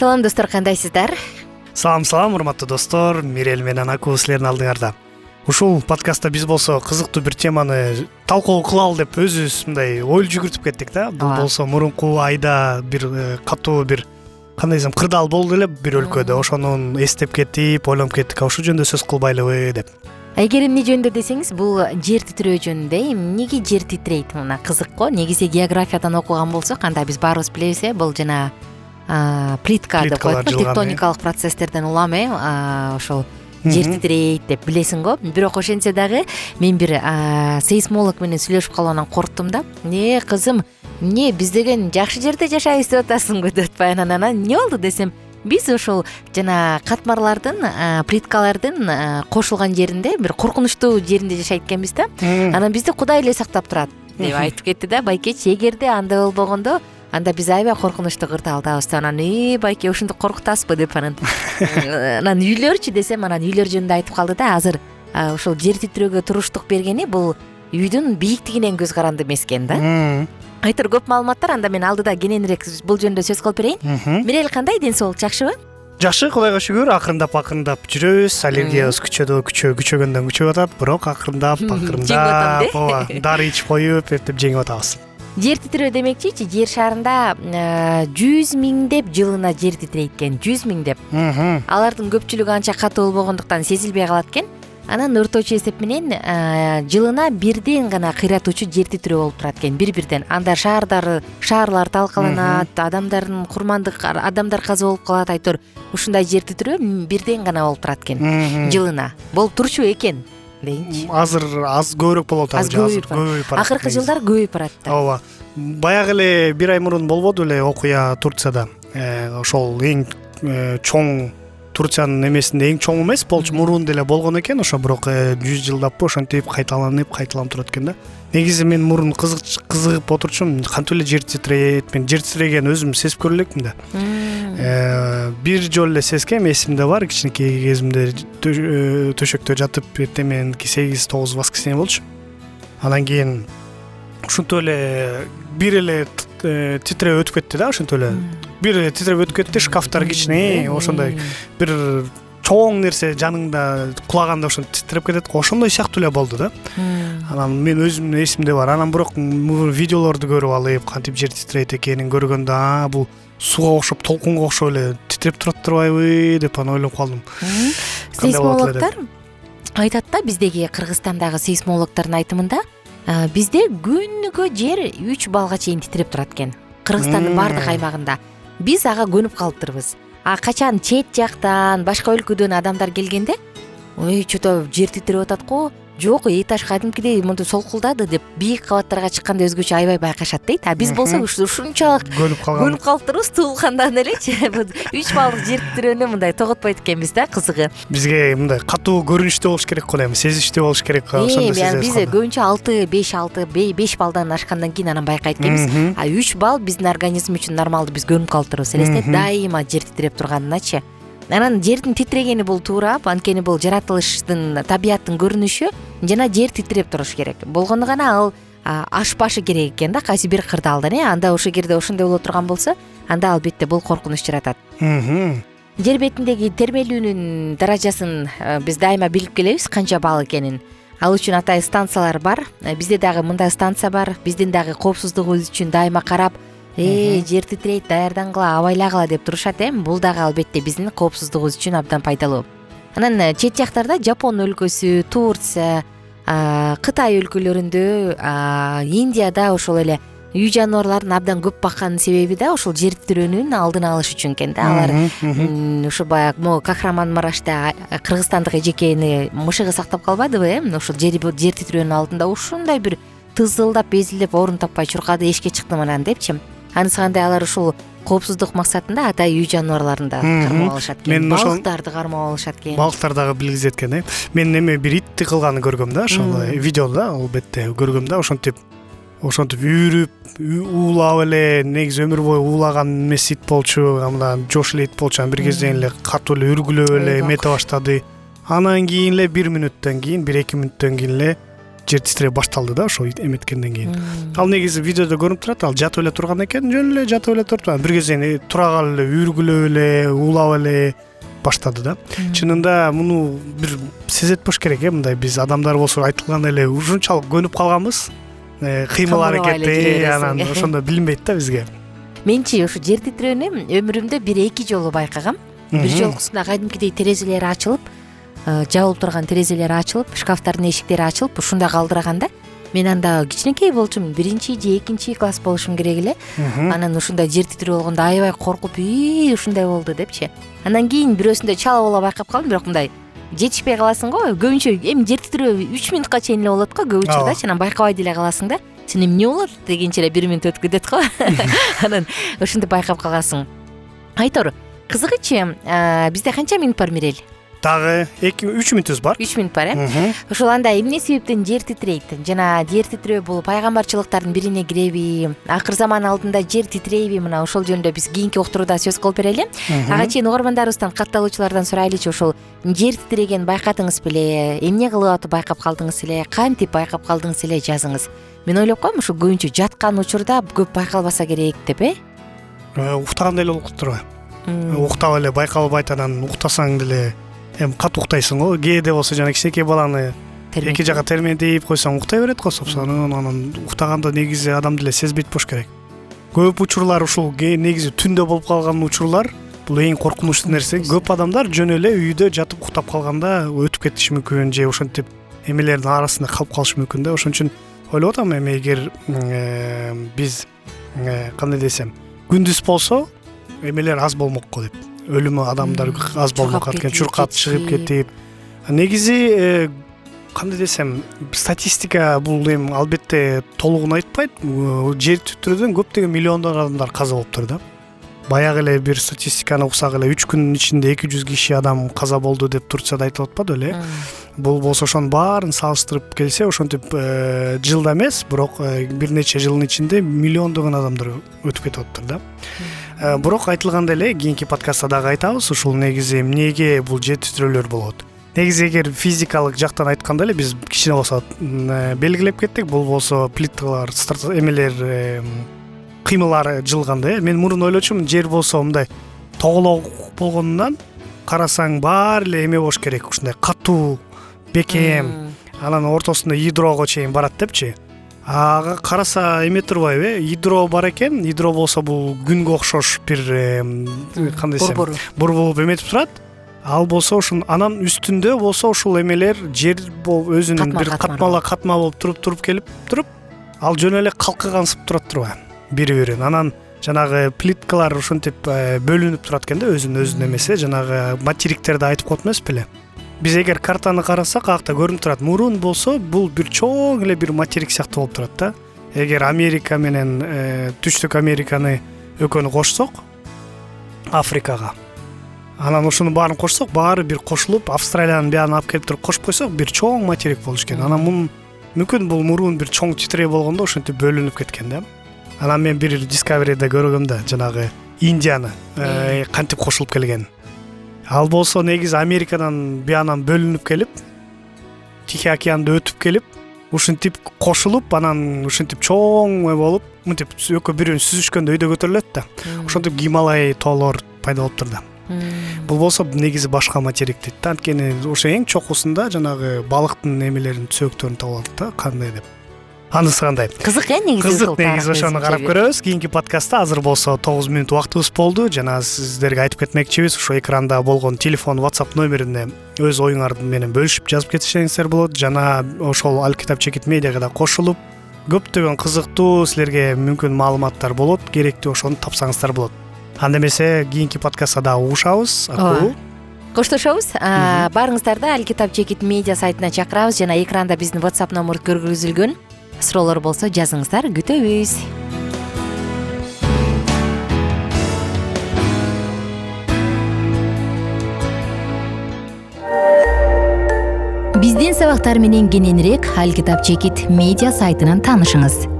Салам достор, кандайсыздар? Салам, урматтуу достор. Мирел менен Аку силердин алдыңарда. Ушул подкастта биз болсо кызыктуу бир теманы талкуу кылалы деп өзүбүз мындай ой жүгүртүп кеттик да. Бул болсо мурунку айда бир катуу бир кандай десем кырдаал болду эле бир өлкөдө. Ошону эстеп кеттип, ойлонуп кеттик. Ошол жөнүндө сөз кылбайлыбы деп. Эгер эмне жөнүндө десеңиз, бул жер титирөө жөнүндө. Эмнеге жер титирейт? Мына кызык го. Негизи географиядан окуган болсок, анда биз баарыбыз билебиз, бул жана плитка деп коет, тектоникалык процесстерден улам ошол жер титирейт деп билесиң го. Бирок ошентсе дагы мен бир сейсмолог менен сүйлөшүп калгандан корктум да. Кызым, эмне биз деген жакшы жерде жашайбыз деп атасыңбы деп атпай, анан эмне болду десем, биз ошол жана катмарлардын, плиткалардын кошулган жеринде, бир коркунучтуу жеринде жашайт экенбиз да. Анан бизди Кудай эле сактап турат деп айтып кетти да. Байкеч, эгерде андай болбогондо, анда биз аябай коркунучтуу кырдаалдабыз. Анан байке ушинтип коркутасызбы деп анан үйлөрчү десем, анан үйлөр жөнүндө айтып калды да. Азыр ошол жер титирөөгө туруштук бергени бул үйдүн бийиктигинен көз каранды эмес экен да. Айтор көп маалыматтар, анда мен алдыда кененирээк бул жөнүндө сөз кылып берейин. Мирел, кандай, ден соолук жакшыбы? Жакшы, Кудайга шүгүр. Акырындап жүрөбүз. Аллергиябыз күчөгөндөн күчөп атат, бирок акырындап дары ичип коюп, эптеп жеңип атабыз. Жер титирөө демекчи, жер шарында 100 миңдеп жылына жер титирейт экен, 100 миңдеп. Алардын көпчүлүгү анча катуу болбогондуктан сезилбей калат экен. Анан орточо эсеп менен жылына бирден гана кыйратуучу жер титирөө болуп турат экен, бир-бирден. Анда шаарлар талкаланат, адамдар каза болуп калат, айтор ушундай жер титирөө бирден гана болуп турат экен жылына. Болуп турчу экен дейинчи. Азыр аз көбүрөөк болуп атат. Көбөйүп барат. Акыркы жылдары көбөйүп барат да. Ооба. Баягы эле бир ай мурун болбоду эле окуя Турцияда. Ошол эң чоң Турциянын эмесинде эң чоң эмес, болчу мурун деле болгон экен, ошо бирок 100 жылдаппы ошентип кайталанып турат экен да. Негизи мен мурун кызыгып отурчумун, кантип эле жер титирейт. Мен жер титиреген өзүм сезип көрө элекмин да. Бир жолу эле сезгем, эсимде бар, кичинекей кезимде төшөктө жатып, эртең 8-9 воскресенье болчу. Анан кийин ушинтип эле бир эле титиреп өтүп кетти да, ошентип эле. Бир эле титиреп өтүп кетти, шкафтар кичине, ошондой бир чоң нерсе жаныңда кулаганда ошо титиреп кетет. Ошондой сыяктуу эле болду да. Анан мен өзүмдүн эсимде бар. Анан бирок видеолорду көрүп алып, кантип жер титирейт экенин көргөндө, бул сууга окшоп, толкунга окшоп эле титирип турат турбайбы деп ойлонуп калдым. Сейсмологдор айтат да, биздеги Кыргызстандагы сейсмологдордун айтымында, бизде күнүгө жер 3 балга чейин титирип турат экен. Кыргызстандын бардык аймагында. Биз ага көнүп калыптырбыз. Качан чет жактан, башка өлкөдөн адамдар келгенде, ой, чото жер титирип атат го, жок, этаж кадимкидей монтип солкулдады деп бийик кабаттарга чыкканда өзгөчө аябай байкашат дейт. Биз болсок ушунчалык көнүп калыптырбыз, туулгандан элечи. 3 балдык жер титирөөнү мындай тоготпойт экенбиз да, кызыгы. Бизге мындай катуу көрүнүштүү болуш керек го, эми сезиштүү болуш керек. Ошондо сезебиз. Биз көбүнчө 5 балдан ашкандан кийин анан байкайт экенбиз. 3 бал биздин организм үчүн нормалдуу, биз көнүп калыптырбыз. Элестет, дайыма жер титиреп турганыначы. Анан жердин титирегени бул туура, анткени бул жаратылыштын, табияттын көрүнүшү, жана жер титиреп туруш керек. Болгондо гана ал ашпашы керек экен да, кайсы бир кырдаалдан. Анда ошол жерде ошондой боло турган болсо, анда албетте бул коркунуч жаратат. Жер бетиндеги термелүүнүн даражасын биз дайыма билип келебиз, канча бал экенин. Ал үчүн атай станциялар бар. Бизде дагы мындай станция бар. Биздин дагы коопсуздугубуз үчүн дайыма карап, жер титирейт, даярдангыла, абайлагыла деп турушат. Бул дагы албетте биздин коопсуздугубуз үчүн абдан пайдалуу. Анан чет жактарда, Жапон өлкөсү, Турция, Кытай өлкөлөрүндө, Индияда ошол эле үй жаныбарларын абдан көп бакканын себеби да ошол жер титирөөнүн алдын алыш үчүн экен да. Алар ушу баягы Кахраман-Марашта кыргызстандык эжекени мышыгы сактап калбадыбы? Ошол жер титирөөнүн алдында ушундай бир тызылдап, безилдеп, орун таппай чуркады, эшикке чыктым анан депчи. Анысы кандай, алар ушул коопсуздук максатында атай үй жаныбарларын да кармап алышат экен. Балыктарды кармап алышат экен. Балыктар дагы билгизет экен. Мен эме бир итти кылганын көргөм да, ошол видеодо, албетте көргөм да, ошентип үйрүп, уулап эле, негизи өмүр бою уулаган эмес ит болчу, анан жош эле ит болчу, бир кезде эле катуу эле үргүлөп эле эмете баштады. Анан кийин эле 1 мүнөттөн кийин, 1-2 мүнөттөн кийин эле жер титиреп башталды да ошо эметкенден кийин. Ал негизи видеодо көрүнүп турат, ал жатып эле турган экен, жөн эле жатып эле туруп, бир кезде тура калып эле үргүлөп эле, улап эле баштады да. Чынында муну бир сезетпеш керек мындай биз адамдар болсо айтылган эле ушунчалык көнүп калганбыз. Кыймыл аракети анан ошондо билинбейт да бизге. Менчи ушу жер титирөөнү өмүрүмдө 1-2 жолу байкагам. Бир жолкусунда кадимкидей терезелери ачылып, жабылып турган терезелери ачылып, шкафтардын эшиктери ачылып, ушунда калдырганда мен анда кичинекей болчумун, 1-же 2 класс болушум керек эле. Анан ушундай жер титирөө болгондо аябай коркуп, ушундай болду депчи. Андан кийин бирөөсүндө чала байкап калдым, бирок мындай жетишпей каласың го. Көбүнчө эми жер титирөө 3 минутка чейин эле болот го көп учурдачы. Анан байкабай деле каласың да. Сен эмне болот дегенче эле 1 минут өтүп кетет го. Анан ошентип байкап каласың. Айтор, кызыгычы, бизде канча минут бар Мирел? Дагы 2-3 мүнөтүбүз бар. 3 мүнөт бар, Ошол анда эмне себептен жер титирейт? Жана жер титирөө бул пайгамбарчылыктардын бирине киреби? Акыр заман алдында жер титирейби? Мына ошол жөнүндө биз кийинки уктурууда сөз кылып берели. Ага чейин угармандарыбыздан катталуучулардан сурайлычы, ошол жер титиреген байкадыңыз беле? Эмне кылып атып байкап калдыңыз эле? Кантип байкап калдыңыз эле? Жазыңыз. Мен ойлоп коем, ушу көбүнчө жаткан учурда көп байкалбаса керек деп, Уктагандай эле болуп турбайбы? Уктап эле байкалбайт, анан уктасаң деле эми катуу уктайсың го. Кээде болсо жана кичинекей баланы эки жака термендейип койсоң уктай берет го, собсонун. Анан уктаганда негизи адам деле сезбейт болуш керек. Көп учурлар ушул негизи түндө болуп калган учурлар бул эң коркунучтуу нерсе. Көп адамдар жөн эле үйдө жатып уктап калганда өтүп кетиши мүмкүн, же ошентип эмелердин арасында калып калышы мүмкүн да. Ошон үчүн ойлоп атам, эми эгер биз кандай десем, күндүз болсо эмелер аз болмок го деп. Өлүмү адамдар аз болмок экен, чуркап чыгып кетип. Негизи кандай десем, статистика бул эми албетте толугун айтпайт. Жер титирөөдөн көптөгөн миллиондогон адамдар каза болуптур да. Баягы эле бир статистиканы уксак эле 3 күнүн ичинде 200 киши адам каза болду деп Турцияда айтылып атпады эле. Бул болсо ошонун баарын салыштырып келсе, ошентип жылда эмес, бирок бир нече жылдын ичинде миллиондогон адамдар өтүп кетип атыптыр да. Бирок айтылгандай эле кийинки подкастта дагы айтабыз, ушул негизи эмнеге бул жер титирөөлөр болот. Негизи эгер физикалык жактан айтканда эле биз кичине болсо белгилеп кеттик. Бул болсо плиткалар, эмелер, кыймылары жылганда. Мен мурун ойлочумун, жер болсо мындай тоголок болгондон карасаң баары эле эме болуш керек, ушундай катуу, бекем, анан ортосунда ядрого чейин барат депчи. Ага караса эме турбайбы? Ядро бар экен. Ядро болсо бул күнгө окшош бир кандай десем, борбор эметип турат. Ал болсо ушун анан үстүндө болсо ушул эмелер жер болуп өзүнүн бир катма болуп туруп келип туруп, ал жөн эле калкыгансып турат турбайбы? Бири-бирин. Анан жанагы плиткалар ушинтип бөлүнүп турат экен да, өзүнүн эмеси, жанагы материктерди айтып коет эмес беле? Биз эгер картаны карасак, акта көрүнүп турат. Мурун болсо бул бир чоң эле бир материк сыяктуу болуп турат да. Эгер Америка менен Түштүк Американы экөөнү кошсок, Африкага, анан ушунун баарын кошсок, баары бир кошулуп, Австралиянын баарын алып келип туруп кошуп койсок, бир чоң материк болуш экен. Анан мун мүмкүн бул мурун бир чоң титирөө болгондо ошентип бөлүнүп кеткен да. Анан мен бир Discovery'де көргөм да, жанагы Индияны кантип кошулуп келген. Ал болсо негизи Америкадан биянан бөлүнүп келип, Тихий океанды өтүп келип, ушинтип кошулуп, анан ушинтип чоң болуп, мынтип экөө бирөөнү сүзүшкөндө өйдө көтөрүлөт да. Ошентип Гималай тоолор пайда болуптур да. Бул болсо негизи башка материк дейт да. Анткени ошо эң чокусунда жанагы балыктын эмелерин, сөктөрүн таап алат да, кандай деп. Анысы кандай? Кызык негизи. Кызык негизи, ошону карап көрөбүз. Кийинки подкастта азыр болсо 9 мүнөт убактыбыз болду. Жана сиздерге айтып кетмекчибиз, ошо экранда болгон телефон, WhatsApp номерине өз оюңарды менен бөлүшүп жазып кетишиңиздер болот. Жана ошол Алкитап Чекит медиага да кошулуп, көптөгөн кызыктуу силерге мүмкүн маалыматтар болот, керектүү ошону тапсаңыздар болот. Анда эмесе кийинки подкастта да угушабыз. Коштошобуз. Барыңыздарды Алкитап Чекит медиа сайтына чакырабыз. Жана экранда биздин WhatsApp номер көргөзүлгөн. Суроолор болсо жазыңыздар, күтөбүз. Биздин сабактар менен кененирээк Алкитап Чекит медиа сайтынан таанышыңыз.